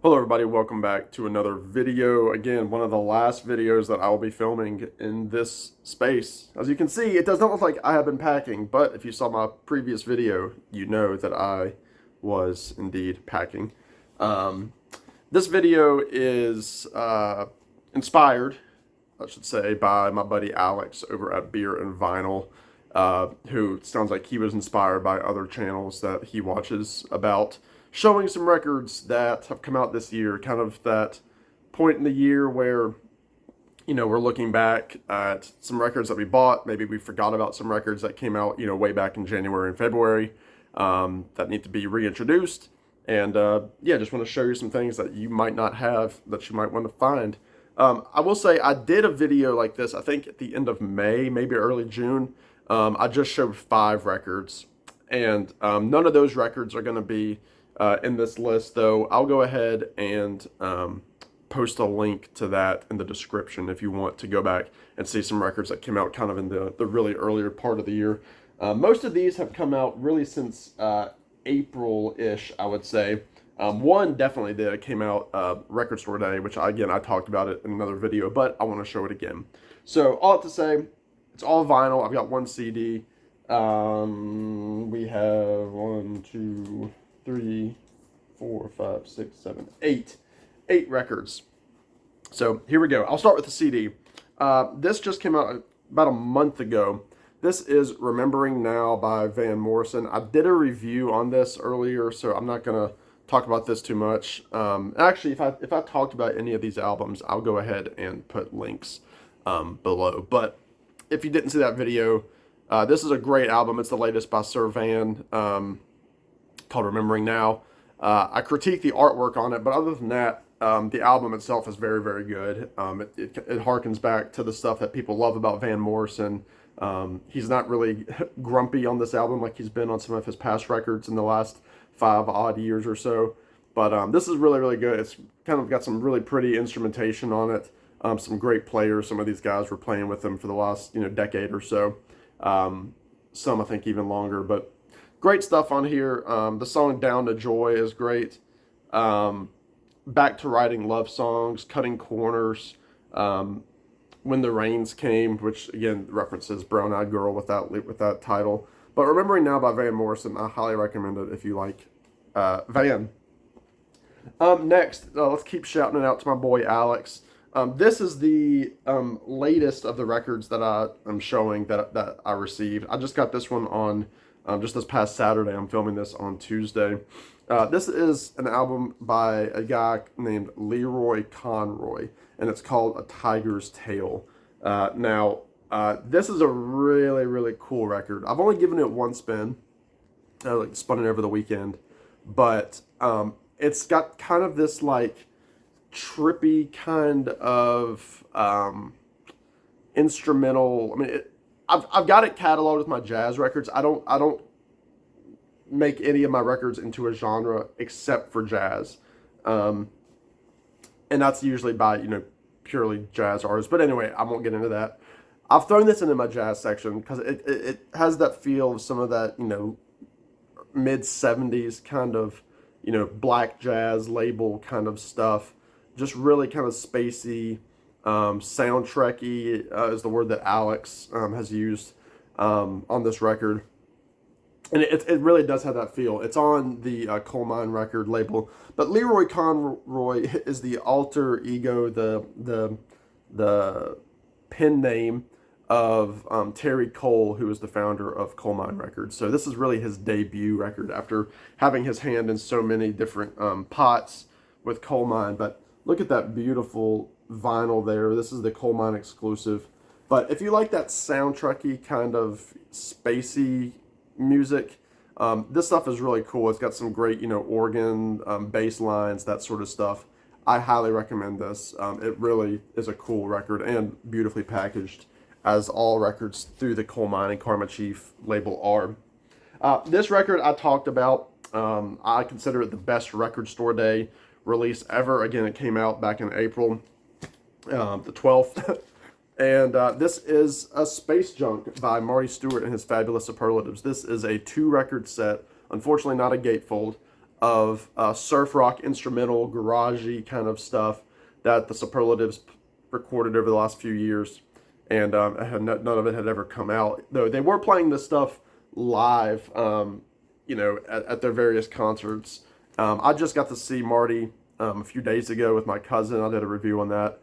Hello everybody, welcome back to another video. Again, one of the last videos that I will be filming in this space. As you can see, it does not look like I have been packing, but if you saw my previous video, you know that I was indeed packing. Um, this video is inspired, I should say, by my buddy Alex over at Beer and Vinyl, who sounds like he was inspired by other channels that he watches about showing some records that have come out this year, kind of that point in the year where, we're looking back at some records that we bought. Maybe we forgot about some records that came out, way back in January and February that need to be reintroduced. And just want to show you some things that you might not have that you might want to find. I will say I did a video like this, I think at the end of May, maybe early June. I just showed 5 records, and none of those records are going to be in this list, though. I'll go ahead and post a link to that in the description if you want to go back and see some records that came out kind of in the really earlier part of the year. Most of these have come out really since April-ish, I would say. One definitely did. It came out Record Store Day, which I talked about it in another video, but I want to show it again. So all I have to say, it's all vinyl. I've got one CD. We have 1, 2, 3, 4, 5, 6, 7, 8. 8 records. So here we go. I'll start with the CD. This just came out about a month ago. This is Remembering Now by Van Morrison. I did a review on this earlier, so I'm not going to talk about this too much. Actually, if I talked about any of these albums, I'll go ahead and put links below. But if you didn't see that video, this is a great album. It's the latest by Sir Van, called Remembering Now. I critique the artwork on it, but other than that, the album itself is very, very good. It harkens back to the stuff that people love about Van Morrison. He's not really grumpy on this album like he's been on some of his past records in the last 5 odd years or so. But this is really, really good. It's kind of got some really pretty instrumentation on it. Some great players. Some of these guys were playing with him for the last decade or so. Some I think even longer, but great stuff on here. The song Down to Joy is great. Back to Writing Love Songs, Cutting Corners, When the Rains Came, which again references Brown Eyed Girl with that title. But Remembering Now by Van Morrison, I highly recommend it if you like Van. Next, let's keep shouting it out to my boy Alex. This is the latest of the records that I am showing that I received. I just got this one on just this past Saturday. I'm filming this on Tuesday. This is an album by a guy named Leroy Conroy, and it's called A Tiger's Tale. This is a really, really cool record. I've only given it one spin. I spun it over the weekend, but it's got kind of this trippy kind of instrumental. I mean, I've got it cataloged with my jazz records. I don't make any of my records into a genre except for jazz, and that's usually by purely jazz artists. But anyway, I won't get into that. I've thrown this into my jazz section because it has that feel of some of that mid 70s kind of black jazz label kind of stuff. Just really kind of spacey, soundtracky is the word that Alex has used on this record. And it really does have that feel. It's on the Coal Mine record label. But Leroy Conroy is the alter ego, the pen name of Terry Cole, who is the founder of Coal Mine Records. So this is really his debut record after having his hand in so many different pots with Coal Mine. But look at that beautiful vinyl there. This is the Coal Mine exclusive. But if you like that soundtracky kind of spacey music, this stuff is really cool. It's got some great, organ, bass lines, that sort of stuff. I highly recommend this. It really is a cool record and beautifully packaged, as all records through the Coal Mine and Karma Chief label are. This record I talked about. I consider it the best Record Store Day release ever. Again, it came out back in April the 12th. And this is a Space Junk by Marty Stuart and his Fabulous Superlatives. This is a 2-record set. Unfortunately, not a gatefold. of surf rock, instrumental, garagey kind of stuff that the Superlatives recorded over the last few years, and none of it had ever come out. Though they were playing this stuff live, at their various concerts. I just got to see Marty a few days ago with my cousin. I did a review on that,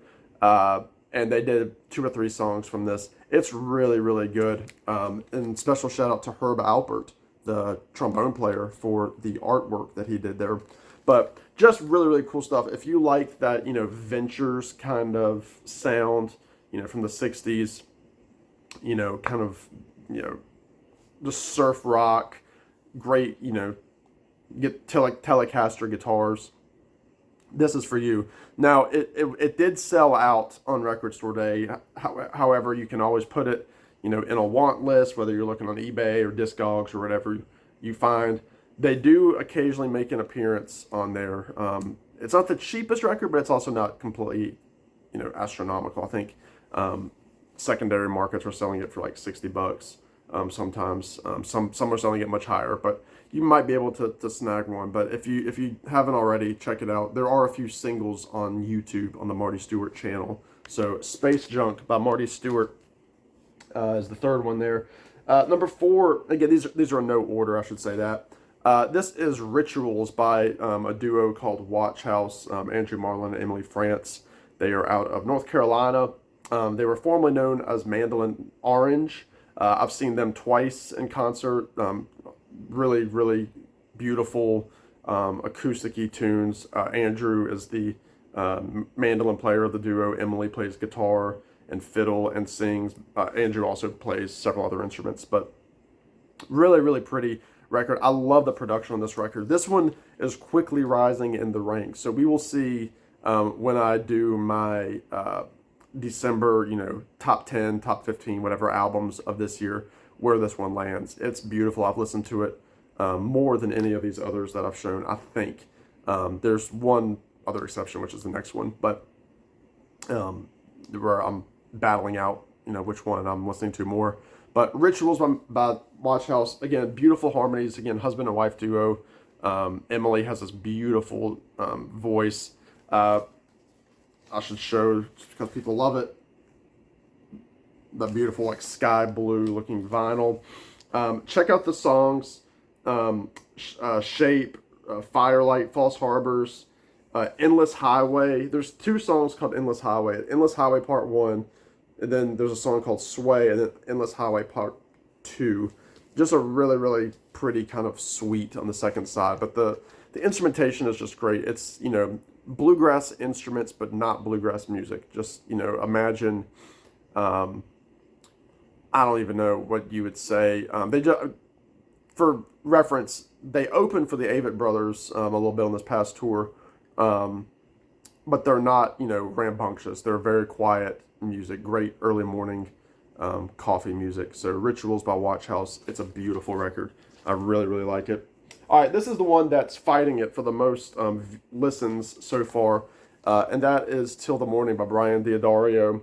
and they did 2 or 3 songs from this. It's really, really good. And special shout out to Herb Alpert, the trombone player, for the artwork that he did there. But just really, really cool stuff. If you like that, Ventures kind of sound, from the 60s, kind of, just surf rock, great, get Telecaster guitars. This is for you. Now, it did sell out on Record Store Day. However, you can always put it, in a want list, whether you're looking on eBay or Discogs or whatever you find. They do occasionally make an appearance on there. It's not the cheapest record, but it's also not completely, astronomical. I think secondary markets are selling it for like $60 sometimes. Some are selling it much higher, but you might be able to snag one. But if you haven't already, check it out. There are a few singles on YouTube on the Marty Stuart channel. So Space Junk by Marty Stuart is the third one there. Number 4, again, these are in no order, I should say that. This is Rituals by a duo called Watch House, Andrew Marlin and Emily France. They are out of North Carolina. They were formerly known as Mandolin Orange. I've seen them twice in concert. Really, really beautiful acoustic-y tunes. Andrew is the mandolin player of the duo. Emily plays guitar and fiddle and sings. Andrew also plays several other instruments, but really, really pretty record. I love the production on this record. This one is quickly rising in the ranks. So we will see when I do my December, top 10, top 15, whatever albums of this year, where this one lands. It's beautiful. I've listened to it more than any of these others that I've shown, I think. There's one other exception, which is the next one, but where I'm battling out, which one I'm listening to more. But Rituals by Watch House, again, beautiful harmonies, again, husband and wife duo. Emily has this beautiful voice. I should show, just because people love it, the beautiful like sky blue looking vinyl. Check out the songs, Shape, Firelight, False Harbors, Endless Highway. There's 2 songs called Endless Highway. Endless Highway Part 1, and then there's a song called Sway, and then Endless Highway Part 2. Just a really, really pretty kind of sweet on the second side. But the instrumentation is just great. It's, bluegrass instruments, but not bluegrass music. Just, imagine, I don't even know what you would say. They just, for reference, they opened for the Avett Brothers a little bit on this past tour, but they're not, rambunctious. They're very quiet music, great early morning coffee music. So Rituals by Watch House, it's a beautiful record. I really, really like it. All right, this is the one that's fighting it for the most listens so far, and that is Till the Morning by Brian D'Addario.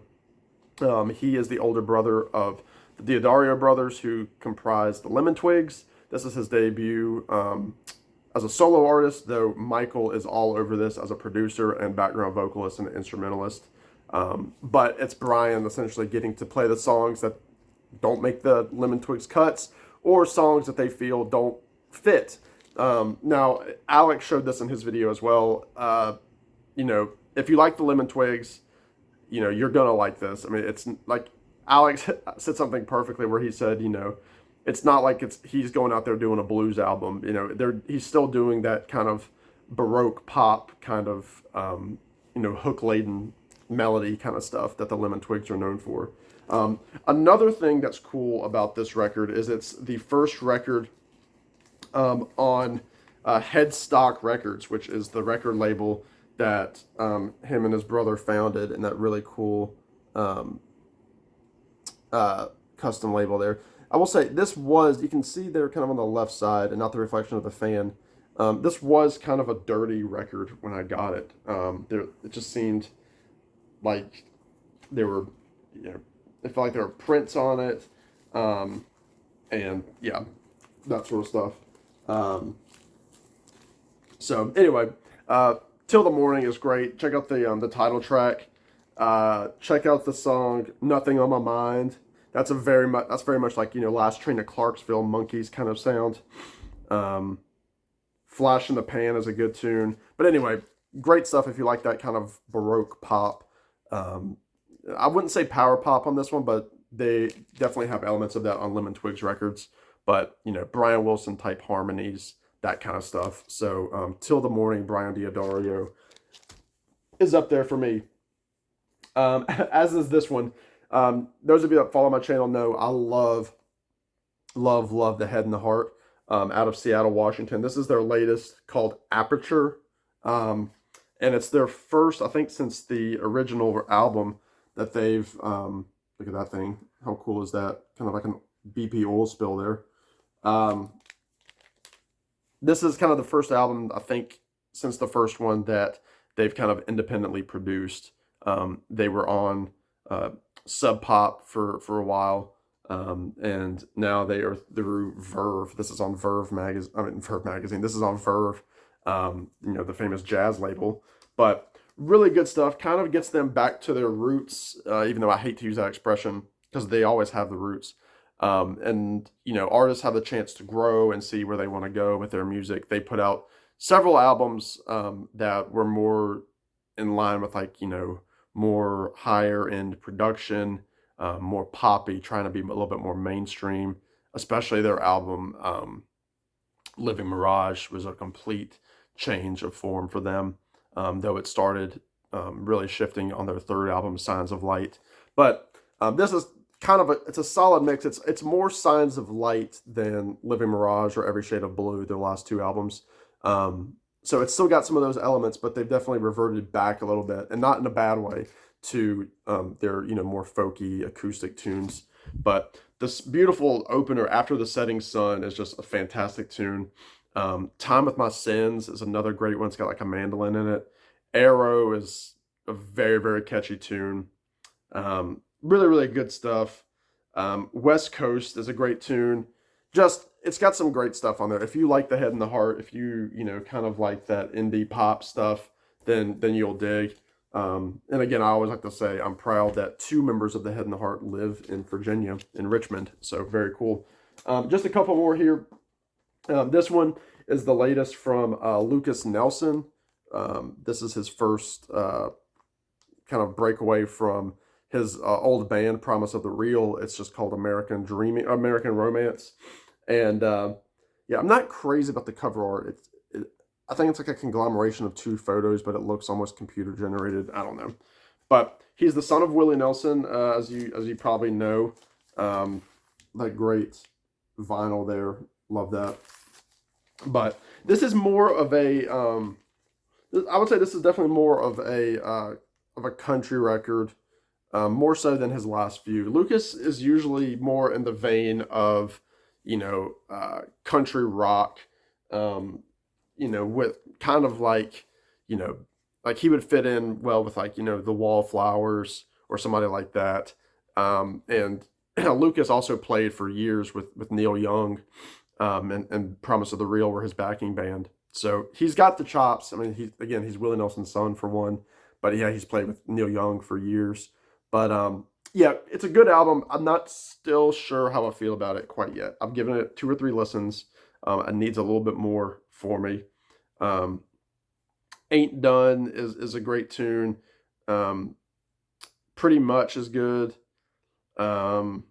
He is the older brother of the D'Addario brothers, who comprise the Lemon Twigs. This is his debut as a solo artist, though Michael is all over this as a producer and background vocalist and instrumentalist. But it's Brian essentially getting to play the songs that don't make the Lemon Twigs cuts, or songs that they feel don't fit. Now, Alex showed this in his video as well. If you like the Lemon Twigs, you're gonna like this. I mean, it's like Alex said something perfectly where he said, it's not like he's going out there doing a blues album. He's still doing that kind of Baroque pop kind of, hook-laden melody kind of stuff that the Lemon Twigs are known for. Another thing that's cool about this record is it's the first record on Headstock Records, which is the record label that him and his brother founded, and that really cool custom label there. I will say this was, you can see they're kind of on the left side and not the reflection of the fan. This was kind of a dirty record when I got it. It just seemed like there were, it felt like there were prints on it, and yeah, that sort of stuff. So anyway, Till the Morning is great. Check out the title track. Check out the song "Nothing on My Mind." That's very much like, Last Train to Clarksville, Monkeys kind of sound. Um, Flash in the Pan is a good tune. But anyway, great stuff if you like that kind of Baroque pop. Um, I wouldn't say power pop on this one, but they definitely have elements of that on Lemon Twigs records. But, Brian Wilson type harmonies, that kind of stuff. So, Till the Morning, Brian D'Addario is up there for me. As is this one. Those of you that follow my channel know I love The Head and the Heart, out of Seattle, Washington. This is their latest, called Aperture. And it's their first, I think, since the original album that they've, look at that thing. How cool is that? Kind of like an BP oil spill there. This is kind of the first album, I think, since the first one that they've kind of independently produced. They were on Sub Pop for a while, and now they are through Verve. This is on Verve magazine. I mean, Verve magazine. This is on Verve, the famous jazz label. But really good stuff. Kind of gets them back to their roots, even though I hate to use that expression because they always have the roots. And artists have the chance to grow and see where they want to go with their music. They put out several albums that were more in line with, like, more higher end production, more poppy, trying to be a little bit more mainstream. Especially their album Living Mirage was a complete change of form for them, though it started really shifting on their third album, Signs of Light. But this is kind of it's a solid mix. It's more Signs of Light than Living Mirage or Every Shade of Blue, their last two albums. So it's still got some of those elements, but they've definitely reverted back a little bit, and not in a bad way, to their more folky acoustic tunes. But this beautiful opener, After the Setting Sun, is just a fantastic tune. Time with My Sins is another great one. It's got like a mandolin in it. Arrow is a very, very catchy tune. Really, really good stuff. West Coast is a great tune. It's got some great stuff on there. If you like The Head and the Heart, if you kind of like that indie pop stuff, then you'll dig. And again, I always like to say I'm proud that 2 members of The Head and the Heart live in Virginia, in Richmond. So very cool. Just a couple more here. This one is the latest from Lucas Nelson. This is his first kind of breakaway from his old band, Promise of the Real. It's just called American Romance. And yeah, I'm not crazy about the cover art. I think it's like a conglomeration of 2 photos, but it looks almost computer generated. I don't know. But he's the son of Willie Nelson, as you probably know. That great vinyl there. Love that. But this is more of a I would say this is definitely more of a country record. More so than his last few. Lucas is usually more in the vein of, country rock, with kind of like, like he would fit in well with, like, the Wallflowers or somebody like that. And Lucas also played for years with Neil Young, and Promise of the Real were his backing band. So he's got the chops. I mean, he's Willie Nelson's son for one, but yeah, he's played with Neil Young for years. But yeah, it's a good album. I'm not still sure how I feel about it quite yet. I've given it 2 or 3 listens. It needs a little bit more for me. Ain't Done is a great tune. Pretty Much is good. Friend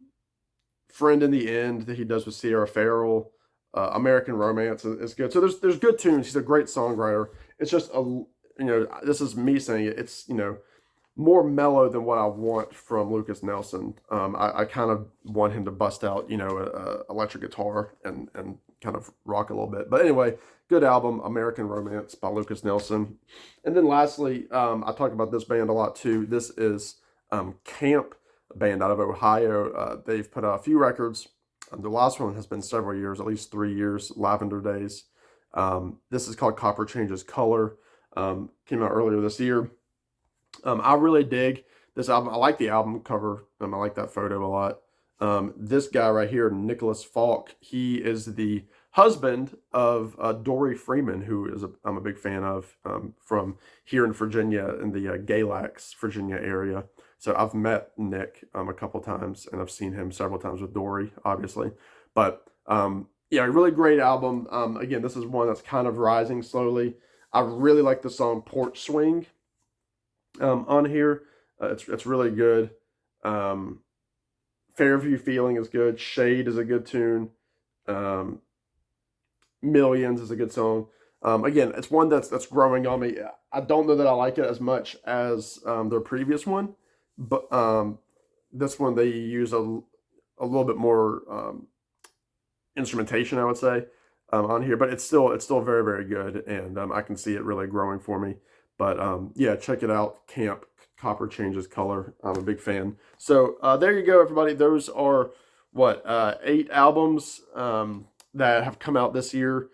in the End that he does with Sierra Farrell. American Romance is good. So there's good tunes. He's a great songwriter. It's just this is me saying it. It's more mellow than what I want from Lucas Nelson. I kind of want him to bust out a electric guitar and kind of rock a little bit. But anyway, good album, American Romance by Lucas Nelson. And then lastly, I talk about this band a lot too. This is Camp, a band out of Ohio. They've put out a few records. The last one has been several years, at least 3 years, Lavender Days. This is called Copper Changes Color. Came out earlier this year. I really dig this album. I like the album cover. I like that photo a lot. This guy right here, Nicholas Falk, he is the husband of Dory Freeman, who is I'm a big fan of, from here in Virginia, in the Galax, Virginia area. So I've met Nick a couple times, and I've seen him several times with Dory, obviously. But yeah, a really great album. Again, this is one that's kind of rising slowly. I really like the song Porch Swing on here. It's really good. Fairview Feeling is good. Shade is a good tune. Millions is a good song. Again, it's one that's growing on me. I don't know that I like it as much as their previous one, but this one they use a little bit more instrumentation, I would say, on here. But it's still very, very good, and I can see it really growing for me. But yeah, check it out. Camp Copper Changes Color. I'm a big fan. So there you go, everybody. Those are what 8 albums that have come out this year,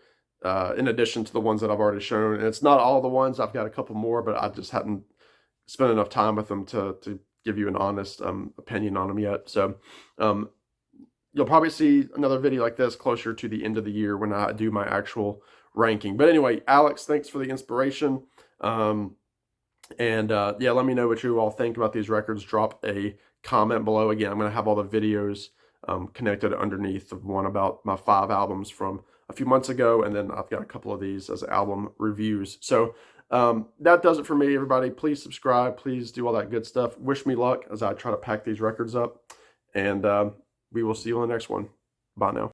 in addition to the ones that I've already shown. And it's not all the ones. I've got a couple more, but I just hadn't spent enough time with them to give you an honest opinion on them yet. So you'll probably see another video like this closer to the end of the year when I do my actual ranking. But anyway, Alex, thanks for the inspiration. Yeah, let me know what you all think about these records. Drop a comment below. Again, I'm going to have all the videos connected underneath of one about my 5 albums from a few months ago, and then I've got a couple of these as album reviews. So that does it for me, everybody. Please subscribe. Please do all that good stuff. Wish me luck as I try to pack these records up, and we will see you on the next one. Bye now.